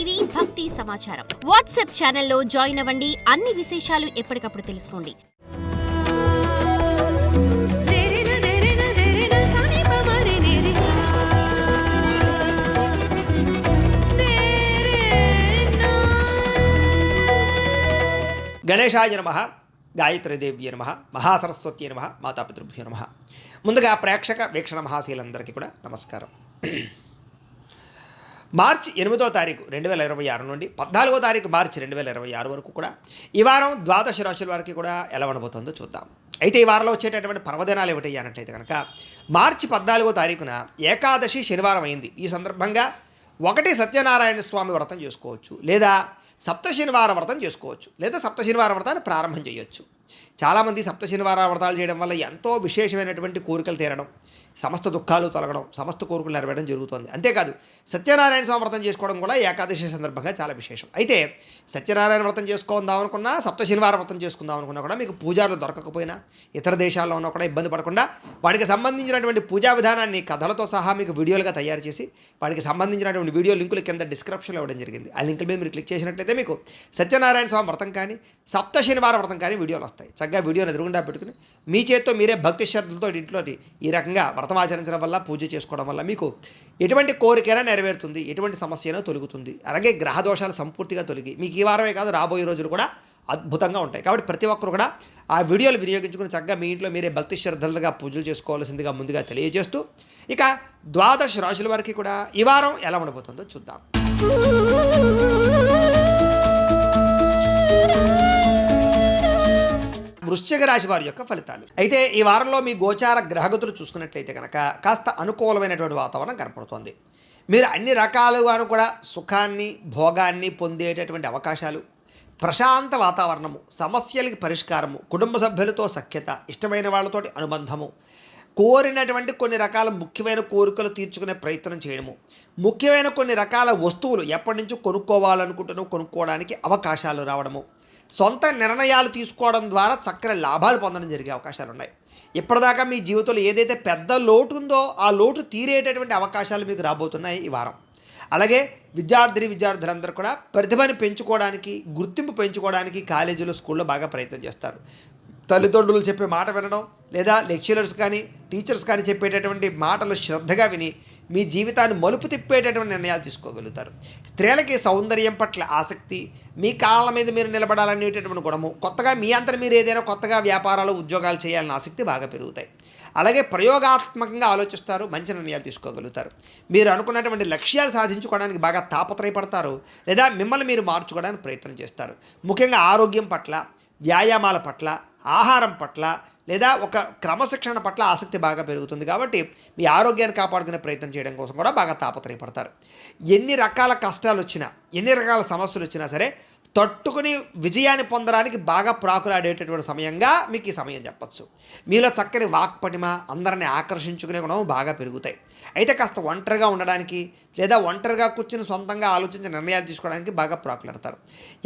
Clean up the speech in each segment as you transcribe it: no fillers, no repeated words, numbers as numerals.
TV భక్తి సమాచారం WhatsApp ఛానల్లో జాయిన్ అవ్వండి. అన్ని విశేషాలు ఎప్పటికప్పుడు తెలుసుకోండి. గణేశాయ నమః, గాయత్రీదేవ్య నమః, మహాసరస్వతి నమః, మాతాపితృభ్యో నమః. ముందుగా ప్రేక్షక వీక్షణ మహాశీలందరికీ కూడా నమస్కారం. మార్చి 8వ తారీఖు 2026 నుండి 14వ తారీఖు మార్చి 2026 వరకు కూడా ఈ వారం ద్వాదశ రాశుల వారికి కూడా ఎలా ఉండబోతుందో చూద్దాం. అయితే ఈ వారంలో వచ్చేటటువంటి పర్వదినాలు ఏమిటి అన్నట్లయితే కనుక మార్చి 14వ తారీఖున ఏకాదశి శనివారం అయింది. ఈ సందర్భంగా ఒకటి సత్యనారాయణ స్వామి వ్రతం చేసుకోవచ్చు, లేదా సప్త శనివార వ్రతం చేసుకోవచ్చు, లేదా సప్త శనివార వ్రతాన్ని ప్రారంభం చేయొచ్చు. చాలామంది సప్త శనివార వ్రతాలు చేయడం వల్ల ఎంతో విశేషమైనటువంటి కోరికలు తీరడం, సమస్త దుఃఖాలు తొలగడం, సమస్త కోరికలు నెరవేరడం జరుగుతుంది. అంతేకాదు సత్యనారాయణ స్వామి వ్రతం చేసుకోవడం కూడా ఏకాదశి సందర్భంగా చాలా విశేషం. అయితే సత్యనారాయణ వ్రతం చేసుకుందాం అనుకున్నా, సప్త శనివార వ్రతం చేసుకుందాం అనుకున్నా కూడా మీకు పూజారులు దొరకకపోయినా, ఇతర దేశాల్లో ఉన్నా కూడా ఇబ్బంది పడకుండా వాటికి సంబంధించినటువంటి పూజా విధానాన్ని కథలతో సహా మీకు వీడియోలుగా తయారు చేసి వాటికి సంబంధించినటువంటి వీడియో లింకులు కింద డిస్క్రిప్షన్లో ఇవ్వడం జరిగింది. ఆ లింకుల మీద మీరు క్లిక్ చేసినట్లయితే మీకు సత్యనారాయణ స్వామి వ్రతం కానీ సప్త శనివార వ్రతం కానీ వీడియోలు వస్తాయి. చక్కగా వీడియోని ఎదురుగుండా పెట్టుకుని మీ చేత్తో మీరే భక్తి శ్రద్ధలతో ఇంట్లో ఈ రకంగా వ్రతం ఆచరించడం వల్ల, పూజ చేసుకోవడం వల్ల మీకు ఎటువంటి కోరికైనా నెరవేరుతుంది, ఎటువంటి సమస్య అయినా తొలుగుతుంది. అలాగే గ్రహ దోషాలు సంపూర్తిగా తొలగి మీకు ఈ వారమే కాదు రాబోయే రోజులు కూడా అద్భుతంగా ఉంటాయి. కాబట్టి ప్రతి ఒక్కరు కూడా ఆ వీడియోలు వినియోగించుకుని చక్కగా మీ ఇంట్లో మీరే భక్తి శ్రద్ధలుగా పూజలు చేసుకోవాల్సిందిగా ముందుగా తెలియజేస్తూ ఇక ద్వాదశ రాశుల వారికి కూడా ఈ వారం ఎలా ఉండబోతుందో చూద్దాం. వృశ్చిక రాశి వారి యొక్క ఫలితాలు. అయితే ఈ వారంలో మీ గోచార గ్రహగతులు చూసుకున్నట్లయితే కనుక కాస్త అనుకూలమైనటువంటి వాతావరణం కనపడుతోంది. మీరు అన్ని రకాలుగాను కూడా సుఖాన్ని, భోగాన్ని పొందేటటువంటి అవకాశాలు, ప్రశాంత వాతావరణము, సమస్యలకి పరిష్కారము, కుటుంబ సభ్యులతో సఖ్యత, ఇష్టమైన వాళ్ళతోటి అనుబంధము, కోరినటువంటి కొన్ని రకాల ముఖ్యమైన కోరికలు తీర్చుకునే ప్రయత్నం చేయడము, ముఖ్యమైన కొన్ని రకాల వస్తువులు ఎప్పటి నుంచో కొనుక్కోవడానికి అవకాశాలు రావడము, సొంత నిర్ణయాలు తీసుకోవడం ద్వారా చక్కని లాభాలు పొందడం జరిగే అవకాశాలు ఉన్నాయి. ఇప్పటిదాకా మీ జీవితంలో ఏదైతే పెద్ద లోటు ఉందో ఆ లోటు తీరేటటువంటి అవకాశాలు మీకు రాబోతున్నాయి ఈ వారం. అలాగే విద్యార్థులందరూ కూడా ప్రతిభని పెంచుకోవడానికి, గుర్తింపు పెంచుకోవడానికి కాలేజీలో, స్కూల్లో బాగా ప్రయత్నం చేస్తారు. తల్లిదండ్రులు చెప్పే మాట వినడం, లేదా లెక్చరర్స్ కానీ టీచర్స్ కానీ చెప్పేటటువంటి మాటలు శ్రద్ధగా విని మీ జీవితాన్ని మలుపు తిప్పేటటువంటి నిర్ణయాలు తీసుకోగలుగుతారు. స్త్రీలకి సౌందర్యం పట్ల ఆసక్తి, మీ కాళ్ళ మీద మీరు నిలబడాలనేటటువంటి గుణము, కొత్తగా మీ అంతట మీరు ఏదైనా కొత్తగా వ్యాపారాలు, ఉద్యోగాలు చేయాలన్న ఆసక్తి బాగా పెరుగుతాయి. అలాగే ప్రయోగాత్మకంగా ఆలోచిస్తారు, మంచి నిర్ణయాలు తీసుకోగలుగుతారు. మీరు అనుకున్నటువంటి లక్ష్యాలు సాధించుకోవడానికి బాగా తాపత్రయపడతారు, లేదా మిమ్మల్ని మీరు మార్చుకోవడానికి ప్రయత్నం చేస్తారు. ముఖ్యంగా ఆరోగ్యం పట్ల, వ్యాయామాల పట్ల, ఆహారం పట్ల, లేదా ఒక క్రమశిక్షణ పట్ల ఆసక్తి బాగా పెరుగుతుంది. కాబట్టి మీ ఆరోగ్యాన్ని కాపాడుకునే ప్రయత్నం చేయడం కోసం కూడా బాగా తాపత్రయపడతారు. ఎన్ని రకాల కష్టాలు వచ్చినా, ఎన్ని రకాల సమస్యలు వచ్చినా సరే తట్టుకుని విజయాన్ని పొందడానికి బాగా ప్రాకులాడేటటువంటి సమయంగా మీకు ఈ సమయం చెప్పచ్చు. మీలో చక్కని వాక్పటిమ, అందరిని ఆకర్షించుకునే గుణం బాగా పెరుగుతాయి. అయితే కాస్త ఒంటరిగా ఉండడానికి, లేదా ఒంటరిగా కూర్చుని సొంతంగా ఆలోచించి నిర్ణయాలు తీసుకోవడానికి బాగా ప్రాకులాడతారు.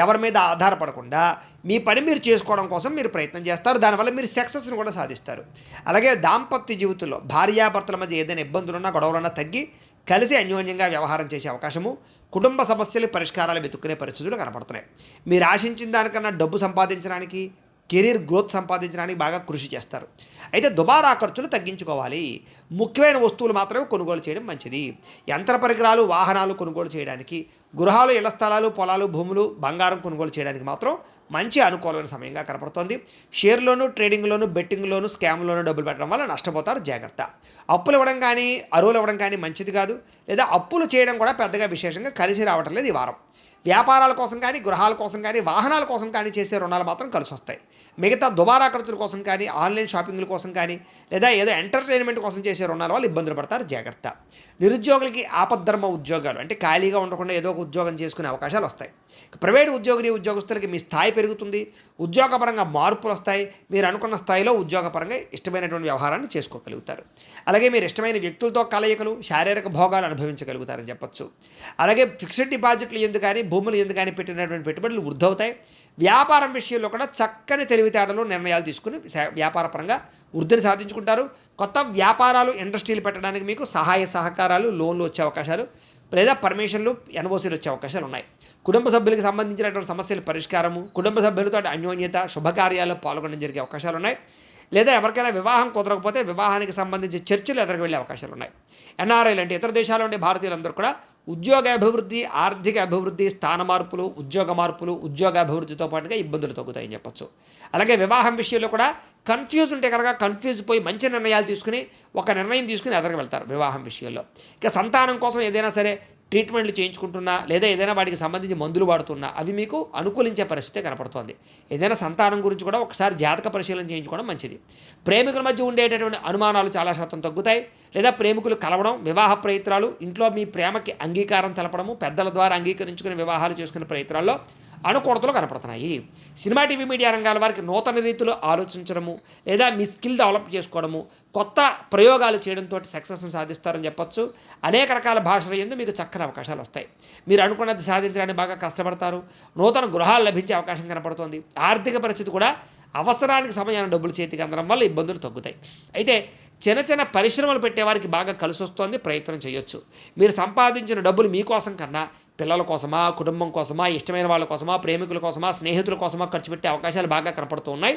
ఎవరి మీద ఆధారపడకుండా మీ పని మీరు చేసుకోవడం కోసం మీరు ప్రయత్నం చేస్తారు. దానివల్ల మీరు సక్సెస్ని కూడా సాధిస్తారు. అలాగే దాంపత్య జీవితంలో భార్యాభర్తల మధ్య ఏదైనా ఇబ్బందులున్నా, గొడవలున్నా తగ్గి కలిసి అన్యోన్యంగా వ్యవహారం చేసే అవకాశము, కుటుంబ సమస్యలు పరిష్కారాలు వెతుక్కునే పరిస్థితులు కనపడుతున్నాయి. మీరు ఆశించిన దానికన్నా డబ్బు సంపాదించడానికి, కెరీర్ గ్రోత్ సంపాదించడానికి బాగా కృషి చేస్తారు. అయితే దుబారా ఖర్చులు తగ్గించుకోవాలి. ముఖ్యమైన వస్తువులు మాత్రమే కొనుగోలు చేయడం మంచిది. యంత్ర పరికరాలు, వాహనాలు కొనుగోలు చేయడానికి, గృహాలు, ఇళ్ల స్థలాలు, పొలాలు, భూములు, బంగారం కొనుగోలు చేయడానికి మాత్రం మంచి అనుకూలమైన సమయంగా కనపడుతోంది. షేర్లోను, ట్రేడింగ్లోను, బెట్టింగ్లోను, స్కామ్లోను డబ్బులు పెట్టడం వల్ల నష్టపోతారు, జాగ్రత్త. అప్పులు ఇవ్వడం కానీ, అరువులు ఇవ్వడం కానీ మంచిది కాదు, లేదా అప్పులు చేయడం కూడా పెద్దగా విశేషంగా కలిసి రావటం లేదు ఈ వారం. వ్యాపారాల కోసం కానీ, గృహాల కోసం కానీ, వాహనాల కోసం కానీ చేసే రుణాలు మాత్రం కలిసి వస్తాయి. మిగతా దుబారా ఖర్చుల కోసం కానీ, ఆన్లైన్ షాపింగ్ల కోసం కానీ, లేదా ఏదో ఎంటర్టైన్మెంట్ కోసం చేసే రుణాల వల్ల ఇబ్బందులు పడతారు, జాగ్రత్త. నిరుద్యోగులకి ఆపద్ధర్మ ఉద్యోగాలు, అంటే ఖాళీగా ఉండకుండా ఏదో ఒక ఉద్యోగం చేసుకునే అవకాశాలు వస్తాయి. ప్రైవేట్ ఉద్యోగస్తులకి మీ స్థాయి పెరుగుతుంది, ఉద్యోగపరంగా మార్పులు వస్తాయి. మీరు అనుకున్న స్థాయిలో ఉద్యోగపరంగా ఇష్టమైనటువంటి వ్యవహారాన్ని చేసుకోగలుగుతారు. అలాగే మీరు ఇష్టమైన వ్యక్తులతో కలయికలు, శారీరక భోగాలు అనుభవించగలుగుతారని చెప్పచ్చు. అలాగే ఫిక్స్డ్ డిపాజిట్లు ఎందుకు కానీ, భూములు ఎందుకు కానీ పెట్టినటువంటి పెట్టుబడులు వృద్ధవుతాయి. వ్యాపారం విషయంలో కూడా చక్కని తెలివితేటలు, నిర్ణయాలు తీసుకుని వ్యాపారపరంగా వృద్ధిని సాధించుకుంటారు. కొత్త వ్యాపారాలు, ఇండస్ట్రీలు పెట్టడానికి మీకు సహాయ సహకారాలు, లోన్లు వచ్చే అవకాశాలు, లేదా పర్మిషన్లు ఎన్ఓసీలు వచ్చే అవకాశాలు ఉన్నాయి. కుటుంబ సభ్యులకు సంబంధించినటువంటి సమస్యల పరిష్కారము, కుటుంబ సభ్యులతో అన్యోన్యత, శుభకార్యాల్లో పాల్గొనడం జరిగే అవకాశాలు ఉన్నాయి. లేదా ఎవరికైనా వివాహం కుదరకపోతే వివాహానికి సంబంధించి చర్చలు ఎదురుకు వెళ్ళే అవకాశాలు ఉన్నాయి. ఎన్ఆర్ఐలు అంటే ఇతర దేశాల్లో ఉండే భారతీయులందరూ కూడా ఉద్యోగ అభివృద్ధి, ఆర్థిక అభివృద్ధి, స్థాన మార్పులు, ఉద్యోగ మార్పులు, ఉద్యోగ అభివృద్ధితో పాటుగా ఇబ్బందులు తగ్గుతాయని చెప్పొచ్చు. అలాగే వివాహం విషయంలో కూడా కన్ఫ్యూజ్ ఉంటే కనుక కన్ఫ్యూజ్ పోయి మంచి నిర్ణయాలు తీసుకుని ఒక నిర్ణయం తీసుకుని ఎదురుకు వెళ్తారు వివాహం విషయంలో. ఇక సంతానం కోసం ఏదైనా సరే ట్రీట్మెంట్లు చేయించుకుంటున్నా లేదా ఏదైనా వాటికి సంబంధించి మందులు వాడుతున్నా అవి మీకు అనుకూలించే పరిస్థితి కనపడుతోంది. ఏదైనా సంతానం గురించి కూడా ఒకసారి జాతక పరిశీలన చేయించుకోవడం మంచిది. ప్రేమికుల మధ్య ఉండేటటువంటి అనుమానాలు చాలా శాతం తగ్గుతాయి. లేదా ప్రేమికులు కలవడం, వివాహ ప్రయత్నాలు, ఇంట్లో మీ ప్రేమకి అంగీకారం తెలపడము, పెద్దల ద్వారా అంగీకరించుకుని వివాహాలు చేసుకునే ప్రయత్నాల్లో అనుకూలతలు కనపడుతున్నాయి. సినిమా, టీవీ, మీడియా రంగాల వారికి నూతన రీతిలో ఆలోచించడము లేదా మీ స్కిల్ డెవలప్ చేసుకోవడము, కొత్త ప్రయోగాలు చేయడంతో సక్సెస్ని సాధిస్తారని చెప్పొచ్చు. అనేక రకాల భాషల యందు మీకు చక్కని అవకాశాలు వస్తాయి. మీరు అనుకున్నది సాధించడానికి బాగా కష్టపడతారు. నూతన గృహాలు లభించే అవకాశం కనపడుతుంది. ఆర్థిక పరిస్థితి కూడా అవసరానికి సమయాన్ని డబ్బులు చేతికి అందడం వల్ల ఇబ్బందులు తగ్గుతాయి. అయితే చిన్న చిన్న పరిశ్రమలు పెట్టేవారికి బాగా కలిసి వస్తుంది, ప్రయత్నం చేయొచ్చు. మీరు సంపాదించిన డబ్బులు మీకోసం కన్నా పిల్లల కోసమా, కుటుంబం కోసమా, ఇష్టమైన వాళ్ళ కోసమా, ప్రేమికుల కోసమా, స్నేహితుల కోసమా ఖర్చు పెట్టే అవకాశాలు బాగా కనపడుతూ ఉన్నాయి.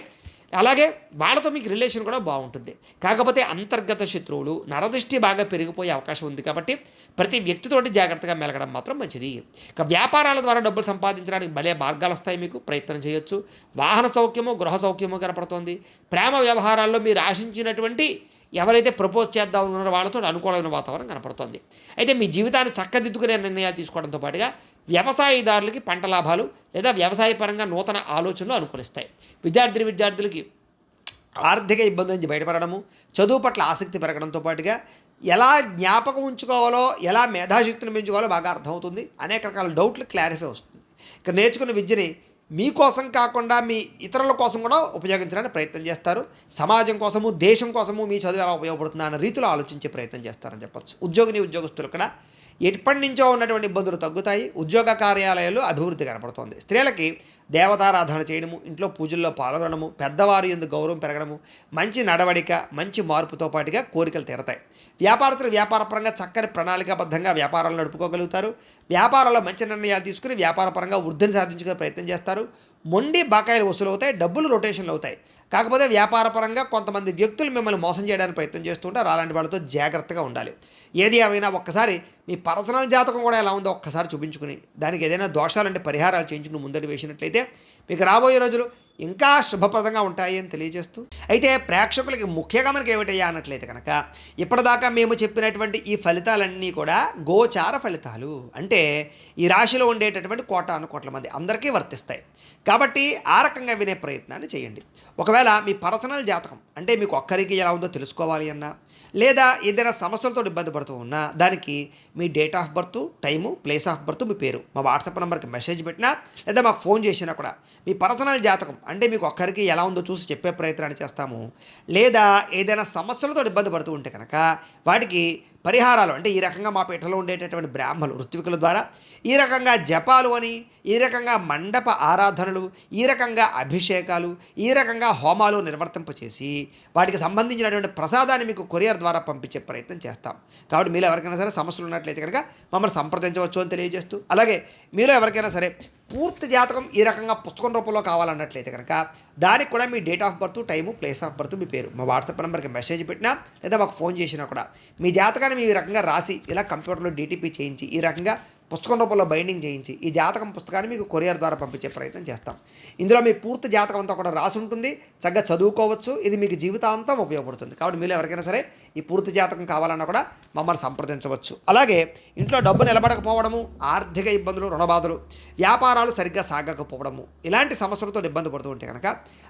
అలాగే వాళ్ళతో మీకు రిలేషన్ కూడా బాగుంటుంది. కాకపోతే అంతర్గత శత్రువులు, నరదృష్టి బాగా పెరిగిపోయే అవకాశం ఉంది. కాబట్టి ప్రతి వ్యక్తితోటి జాగ్రత్తగా మెలగడం మాత్రం మంచిది. ఇక వ్యాపారాల ద్వారా డబ్బులు సంపాదించడానికి భలే మార్గాలు వస్తాయి, మీకు ప్రయత్నం చేయొచ్చు. వాహన సౌఖ్యము, గృహ సౌఖ్యము కనపడుతోంది. ప్రేమ వ్యవహారాల్లో మీరు ఆశించినటువంటి ఎవరైతే ప్రపోజ్ చేద్దాం ఉన్నారో వాళ్ళతో అనుకూలమైన వాతావరణం కనపడుతుంది. అయితే మీ జీవితాన్ని చక్కదిద్దుకునే నిర్ణయాలు తీసుకోవడంతో పాటుగా వ్యవసాయదారులకి పంట లాభాలు లేదా వ్యవసాయ పరంగా నూతన ఆలోచనలు అనుకూలిస్తాయి. విద్యార్థులకి ఆర్థిక ఇబ్బంది నుంచి బయటపడడము, చదువు పట్ల ఆసక్తి పెరగడంతో పాటుగా ఎలా జ్ఞాపకం ఉంచుకోవాలో, ఎలా మేధాశక్తిని పెంచుకోవాలో బాగా అర్థమవుతుంది. అనేక రకాల డౌట్లు క్లారిఫై వస్తుంది. ఇక నేర్చుకున్న విద్యని మీకోసం కాకుండా మీ ఇతరుల కోసం కూడా ఉపయోగించడానికి ప్రయత్నం చేస్తారు. సమాజం కోసము, దేశం కోసము మీ చదువు ఎలా ఉపయోగపడుతుందా అన్న రీతిలో ఆలోచించే ప్రయత్నం చేస్తారని చెప్పొచ్చు. ఉద్యోగస్తులు కూడా ఎప్పటి నుంచో ఉన్నటువంటి ఇబ్బందులు తగ్గుతాయి. ఉద్యోగ కార్యాలయాల్లో అభివృద్ధి కనపడుతోంది. స్త్రీలకి దేవతారాధన చేయడము, ఇంట్లో పూజల్లో పాల్గొనడము, పెద్దవారి యందు గౌరవం పెరగడము, మంచి నడవడిక, మంచి మార్పుతో పాటుగా కోరికలు తీరతాయి. వ్యాపారస్తులు వ్యాపారపరంగా చక్కని ప్రణాళికాబద్ధంగా వ్యాపారాలు నడుపుకోగలుగుతారు. వ్యాపారాల్లో మంచి నిర్ణయాలు తీసుకుని వ్యాపారపరంగా వృద్ధిని సాధించుకునే ప్రయత్నం చేస్తారు. మొండి బకాయిలు వసూలు అవుతాయి, డబ్బులు రొటేషన్లు అవుతాయి. కాకపోతే వ్యాపారపరంగా కొంతమంది వ్యక్తులు మిమ్మల్ని మోసం చేయడానికి ప్రయత్నం చేస్తుంటారు. అలాంటి వాళ్ళతో జాగ్రత్తగా ఉండాలి. ఏది ఏమైనా ఒక్కసారి మీ పర్సనల్ జాతకం కూడా ఎలా ఉందో ఒక్కసారి చూపించుకుని దానికి ఏదైనా దోషాలంటే పరిహారాలు చేయించుకుని ముందడి వేసినట్లయితే మీకు రాబోయే రోజులు ఇంకా శుభప్రదంగా ఉంటాయి అని తెలియజేస్తూ, అయితే ప్రేక్షకులకి ముఖ్యంగా మనకి ఏమిటయ్యా అన్నట్లయితే కనుక ఇప్పటిదాకా మేము చెప్పినటువంటి ఈ ఫలితాలన్నీ కూడా గోచార ఫలితాలు. అంటే ఈ రాశిలో ఉండేటటువంటి కోటాను మంది అందరికీ వర్తిస్తాయి. కాబట్టి ఆ రకంగా వినే ప్రయత్నాన్ని చేయండి. ఒకవేళ మీ పర్సనల్ జాతకం అంటే మీకు ఒక్కరికి ఎలా ఉందో తెలుసుకోవాలి అన్నా, లేదా ఏదైనా సమస్యలతో ఇబ్బంది పడుతూ ఉన్నా దానికి మీ date of birth, time, place of birth, మీ పేరు మా వాట్సాప్ నెంబర్కి మెసేజ్ పెట్టినా లేదా మాకు ఫోన్ చేసినా కూడా మీ పర్సనల్ జాతకం అంటే మీకు ఒక్కరికి ఎలా ఉందో చూసి చెప్పే ప్రయత్నాన్ని చేస్తాము. లేదా ఏదైనా సమస్యలతో ఇబ్బంది పడుతూ ఉంటే కనుక వాటికి పరిహారాలు అంటే ఈ రకంగా మా పీఠలో ఉండేటటువంటి బ్రాహ్మణులు ఋత్వికుల ద్వారా ఈ రకంగా జపాలు అని, ఈ రకంగా మండప ఆరాధనలు, ఈ రకంగా అభిషేకాలు, ఈ రకంగా హోమాలు నిర్వర్తింపచేసి వాటికి సంబంధించినటువంటి ప్రసాదాన్ని మీకు కొరియర్ ద్వారా పంపించే ప్రయత్నం చేస్తాం. కాబట్టి మీలో ఎవరికైనా సరే సమస్యలు ఉన్నట్లయితే కనుక మమ్మల్ని సంప్రదించవచ్చు అని తెలియజేస్తూ, అలాగే మీలో ఎవరికైనా సరే పూర్తి జాతకం ఈ రకంగా పుస్తకం రూపంలో కావాలన్నట్లయితే కనుక దానికి కూడా మీ date of birth, time, place of birth, మీ పేరు మా వాట్సాప్ నెంబర్కి మెసేజ్ పెట్టినా లేదా మాకు ఫోన్ చేసినా కూడా మీ జాతకాన్ని మీ ఈ రకంగా రాసి ఇలా కంప్యూటర్లో డీటీపీ చేయించి ఈ రకంగా పుస్తకం రూపంలో బైండింగ్ చేయించి ఈ జాతకం పుస్తకాన్ని మీకు కొరియర్ ద్వారా పంపించే ప్రయత్నం చేస్తాం. ఇందులో మీ పూర్తి జాతకం అంతా కూడా రాసి ఉంటుంది, చక్కగా చదువుకోవచ్చు. ఇది మీకు జీవితాంతం ఉపయోగపడుతుంది. కాబట్టి మీరు ఎవరికైనా సరే ఈ పూర్తి జాతకం కావాలన్నా కూడా మమ్మల్ని సంప్రదించవచ్చు. అలాగే ఇంట్లో డబ్బు నిలబడకపోవడము, ఆర్థిక ఇబ్బందులు, రుణబాధలు, వ్యాపారాలు సరిగ్గా సాగకపోవడము, ఇలాంటి సమస్యలతో ఇబ్బంది పడుతూ ఉంటే కనుక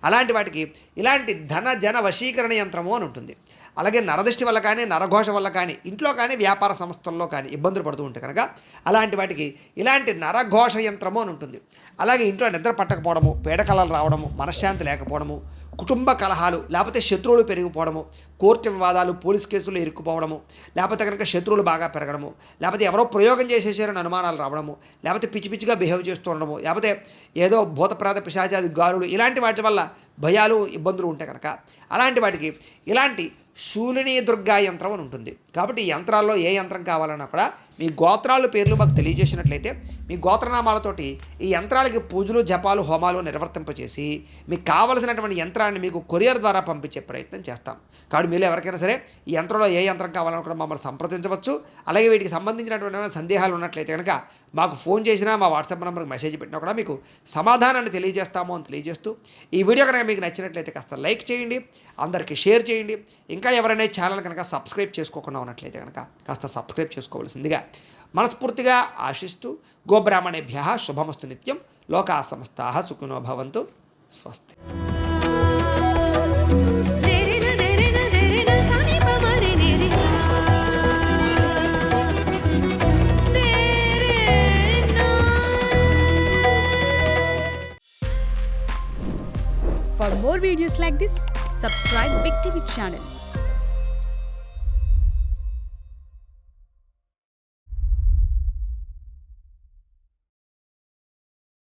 అలాంటి వాటికి ఇలాంటి ధన జన వశీకరణ యంత్రము అని ఉంటుంది. అలాగే నరదృష్టి వల్ల కానీ, నరఘోష వల్ల కానీ, ఇంట్లో కానీ, వ్యాపార సంస్థల్లో కానీ ఇబ్బందులు పడుతూ ఉంటే కనుక అలాంటి వాటికి ఇలాంటి నరఘోష యంత్రము అని ఉంటుంది. అలాగే ఇంట్లో నిద్ర పట్టకపోవడము, పీడకలలు రావడము, మనశ్శాంతి లేకపోవడము, కుటుంబ కలహాలు, లేకపోతే శత్రువులు పెరిగిపోవడము, కోర్టు వివాదాలు, పోలీస్ కేసులు ఇరుక్కుపోవడము, లేకపోతే కనుక శత్రువులు బాగా పెరగడము, లేకపోతే ఎవరో ప్రయోగం చేసేసారని అనుమానాలు రావడము, లేకపోతే పిచ్చి పిచ్చిగా బిహేవ్ చేస్తూ ఉండడము, లేకపోతే ఏదో భూతప్రాత పిశాచాది గారులు, ఇలాంటి వాటి వల్ల భయాలు, ఇబ్బందులు ఉంటాయి కనుక అలాంటి వాటికి ఇలాంటి శూలిని దుర్గా యంత్రం అని ఉంటుంది. కాబట్టి ఈ యంత్రాల్లో ఏ యంత్రం కావాలన్నా కూడా మీ గోత్రాలు పేర్లు మాకు తెలియజేసినట్లయితే మీ గోత్రనామాలతోటి ఈ యంత్రాలకి పూజలు జపాలు హోమాలు నిర్వర్తింపచేసి మీకు కావలసినటువంటి యంత్రాన్ని మీకు కొరియర్ ద్వారా పంపించే ప్రయత్నం చేస్తాం. కాబట్టి మీరు ఎవరికైనా సరే ఈ యంత్రంలో ఏ యంత్రం కావాలనుకున్నా మమ్మల్ని సంప్రదించవచ్చు. అలాగే వీటికి సంబంధించినటువంటి సందేహాలు ఉన్నట్లయితే కనుక మాకు ఫోన్ చేసినా మా వాట్సాప్ నెంబర్కి మెసేజ్ పెట్టినా కూడా మీకు సమాధానాన్ని తెలియజేస్తాము అని తెలియజేస్తూ ఈ వీడియో కనుక మీకు నచ్చినట్లయితే కాస్త లైక్ చేయండి, అందరికీ షేర్ చేయండి. ఇంకా ఎవరైనా ఛానల్ కనుక సబ్స్క్రైబ్ చేసుకోకుండా ఉన్నట్లయితే కనుక కాస్త సబ్స్క్రైబ్ చేసుకోవాల్సిందిగా మనస్ఫూర్తిగా ఆశిస్తూ గోబ్రాహ్మణేభ్యః శుభమస్తు నిత్యం. లోకాః సమస్తాః సుఖినో భవంతు. స్వస్తి. For more videos like this, subscribe Big TV channel.